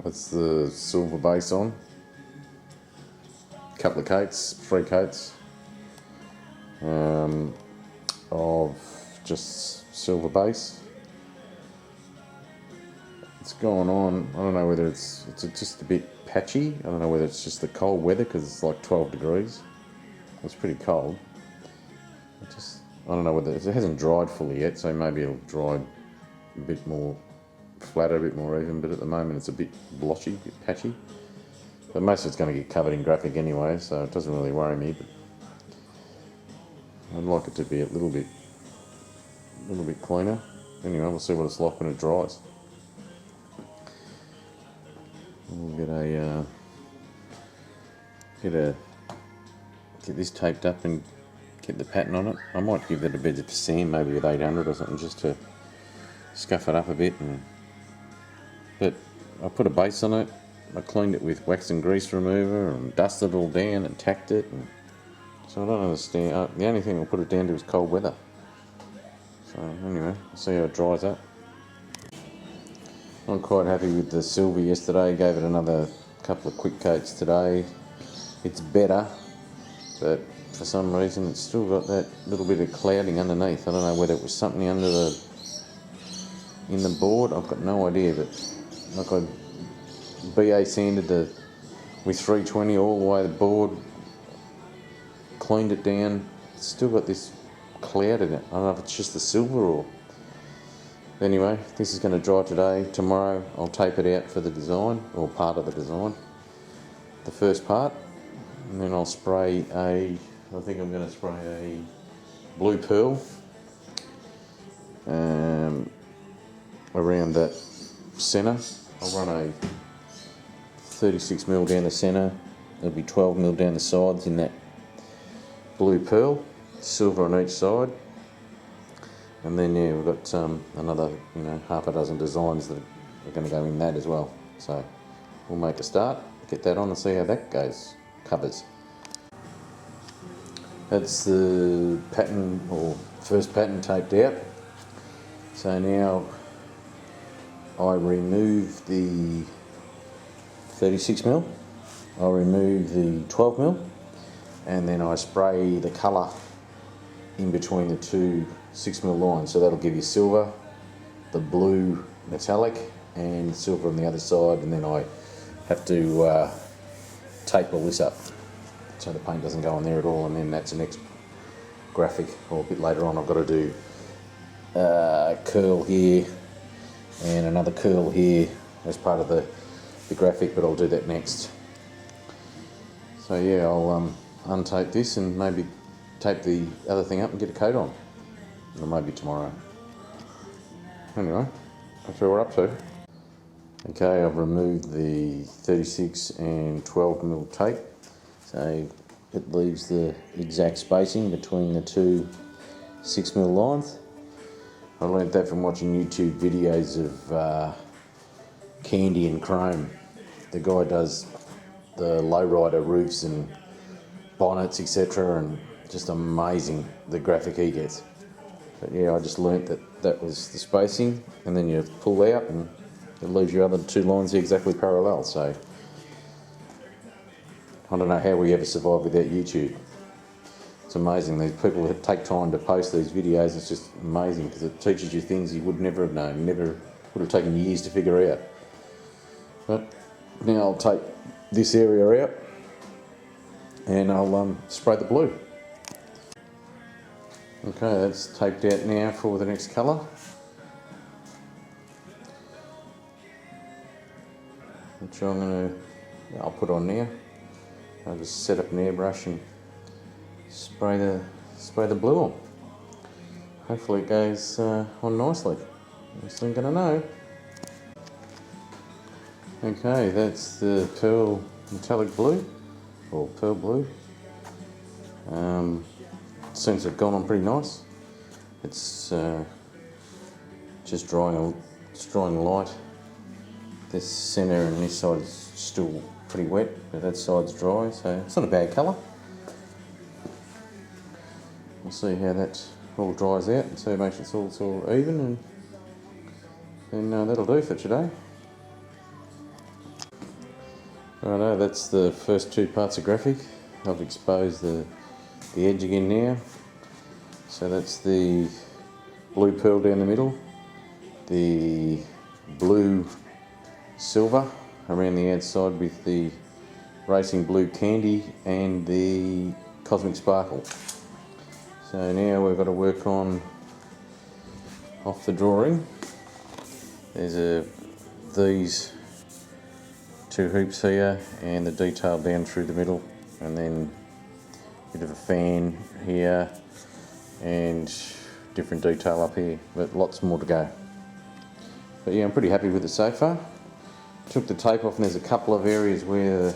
That's the silver base on. Couple of coats, 3 coats of just silver base. It's going on. I don't know whether it's just a bit patchy. I don't know whether it's just the cold weather because it's like 12 degrees. It's pretty cold. I don't know whether it hasn't dried fully yet, so maybe it'll dry a bit more flatter, a bit more even. But at the moment, it's a bit blotchy, a bit patchy. But most of it's going to get covered in graphic anyway, so it doesn't really worry me. But I'd like it to be a little bit cleaner. Anyway, we'll see what it's like when it dries. We'll get this taped up and get the pattern on it. I might give that a bit of sand, maybe with 800 or something, just to scuff it up a bit. But I put a base on it. I cleaned it with wax and grease remover and dusted it all down and tacked it. So I don't understand. The only thing I'll put it down to is cold weather. So anyway, I'll see how it dries up. I'm quite happy with the silver yesterday. Gave it another couple of quick coats today. It's better, but for some reason it's still got that little bit of clouding underneath. I don't know whether it was something in the board. I've got no idea, but like I BA sanded with 320 all the way the board, cleaned it down. It's still got this cloud in it. I don't know if it's just the silver or... Anyway, this is going to dry today. Tomorrow I'll tape it out for the design, or part of the design, the first part, and then I'll spray I think I'm going to spray a blue pearl around that centre. I'll run a 36mm down the centre. There'll be 12mm down the sides in that blue pearl, silver on each side. And then yeah, we've got another half a dozen designs that are going to go in that as well. So we'll make a start, get that on and see how that goes. Covers. That's the pattern, or first pattern, taped out. So now I remove the 36mm, I remove the 12mm, and then I spray the colour in between the two 6mm lines. So that'll give you silver, the blue metallic, and silver on the other side. And then I have to tape all this up so the paint doesn't go on there at all. And then that's the next graphic, or a bit later on I've got to do curl here and another curl here as part of the graphic, but I'll do that next. So yeah, I'll untape this and maybe tape the other thing up and get a coat on, or maybe tomorrow. Anyway, that's what we're up to. Okay, I've removed the 36 and 12mm tape, so it leaves the exact spacing between the two 6mm lines. I learned that from watching YouTube videos of Candy and Chrome. The guy does the lowrider roofs and bonnets, etc., and just amazing the graphic he gets. But yeah, I just learnt that was the spacing, and then you pull out and it leaves your other two lines exactly parallel. So I don't know how we ever survive without YouTube. It's amazing. These people that take time to post these videos, it's just amazing because it teaches you things you would never have known, never would have taken years to figure out. But now I'll take this area out and I'll spray the blue. Okay, that's taped out now for the next colour. Which I'll put on now. I'll just set up an airbrush and spray the blue on. Hopefully it goes on nicely. I'm soon going to know. Okay, that's the pearl metallic blue, or pearl blue. Seems to have gone on pretty nice. It's just drying light. This centre and this side is still pretty wet, but that side's dry, so it's not a bad colour. We'll see how that all dries out and see, make sure it's all even, and then that'll do for today. Righto, that's the first two parts of graphic. I've exposed the edge again now. So that's the blue pearl down the middle, the blue silver around the outside with the racing blue candy and the cosmic sparkle. So now we've got to work on off the drawing. There's these two hoops here and the detail down through the middle, and then a bit of a fan here and different detail up here, but lots more to go. But yeah, I'm pretty happy with it so far. Took the tape off and there's a couple of areas where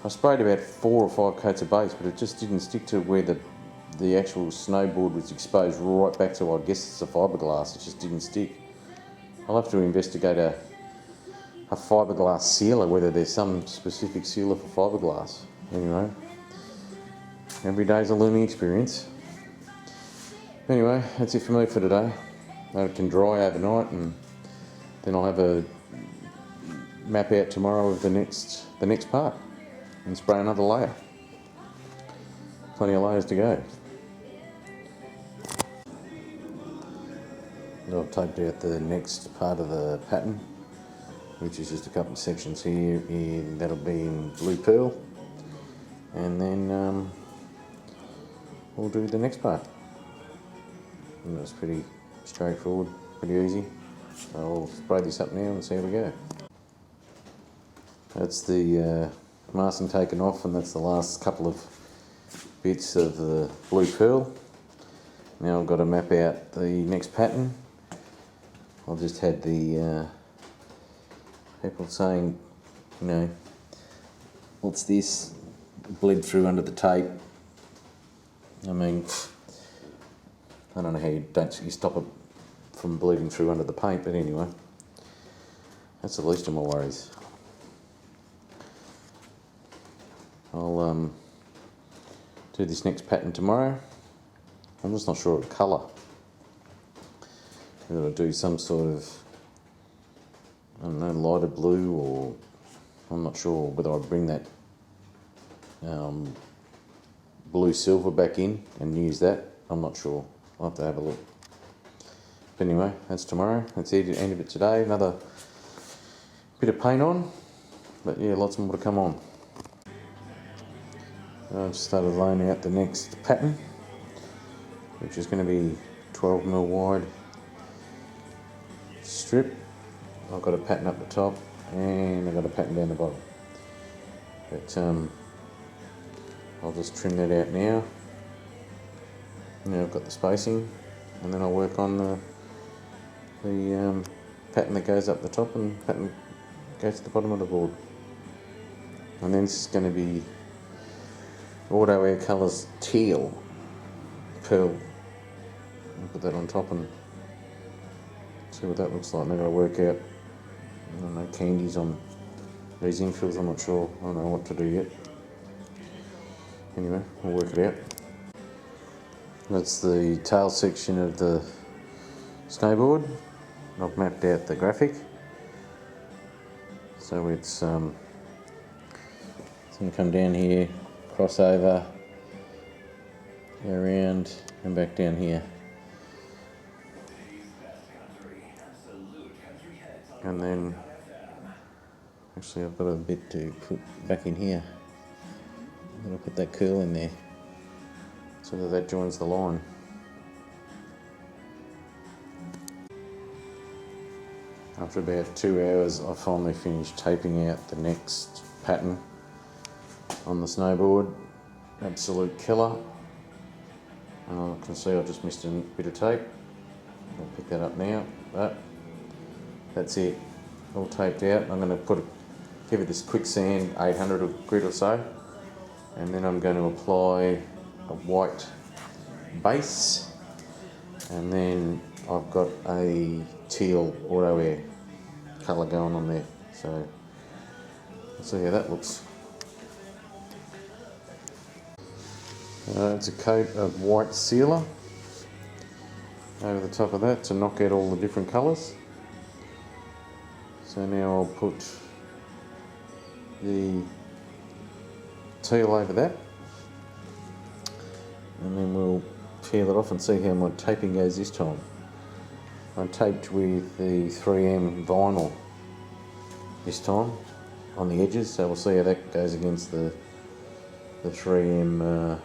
I sprayed about 4 or 5 coats of base, but it just didn't stick to where the actual snowboard was exposed right back to, I guess it's a fiberglass. It just didn't stick. I'll have to investigate a fiberglass sealer, whether there's some specific sealer for fiberglass. Anyway, every day's a learning experience. Anyway, that's it for me for today. It can dry overnight, and then I'll have a map out tomorrow of the next part and spray another layer. Plenty of layers to go. I've taped out the next part of the pattern, which is just a couple of sections here, and that'll be in blue pearl, and then we'll do the next part. And that's pretty straightforward, pretty easy. So I'll spray this up now and see how we go. That's the masking taken off, and that's the last couple of bits of the blue pearl. Now I've got to map out the next pattern. I've just had the people saying, you know, what's this? Bled through under the tape. I mean, I don't know how you stop it from bleeding through under the paint, but anyway, that's the least of my worries. I'll do this next pattern tomorrow. I'm just not sure of colour. I'm going to do some sort of, I don't know, lighter blue, or I'm not sure whether I bring that blue silver back in and use that. I'm not sure. I'll have to have a look. But anyway, that's tomorrow. That's the end of it today. Another bit of paint on, but yeah, lots more to come on. I've just started laying out the next pattern, which is going to be 12mm wide strip. I've got a pattern up the top and I've got a pattern down the bottom. But I'll just trim that out now. Now I've got the spacing, and then I'll work on the pattern that goes up the top and pattern goes to the bottom of the board. And then this is going to be Auto Air Colours Teal Pearl. I'll put that on top and see what that looks like. And I've got to work out, I don't know, candies on these infills. I'm not sure. I don't know what to do yet. Anyway, we'll work it out. That's the tail section of the snowboard. I've mapped out the graphic. So it's going to come down here, cross over, go around and back down here. And then, actually I've got a bit to put back in here. I'm going to put that curl in there so that joins the line. After about 2 hours, I finally finished taping out the next pattern on the snowboard. Absolute killer. And I can see I've just missed a bit of tape. I'll pick that up now, but that's it, all taped out. I'm going to give it this quicksand 800 or grit or so, and then I'm going to apply a white base, and then I've got a teal Auto Air colour going on there, so let's see how that looks. It's a coat of white sealer over the top of that to knock out all the different colours. So now I'll put the teal over that, and then we'll peel it off and see how my taping goes this time. I taped with the 3M vinyl this time on the edges, so we'll see how that goes against the 3M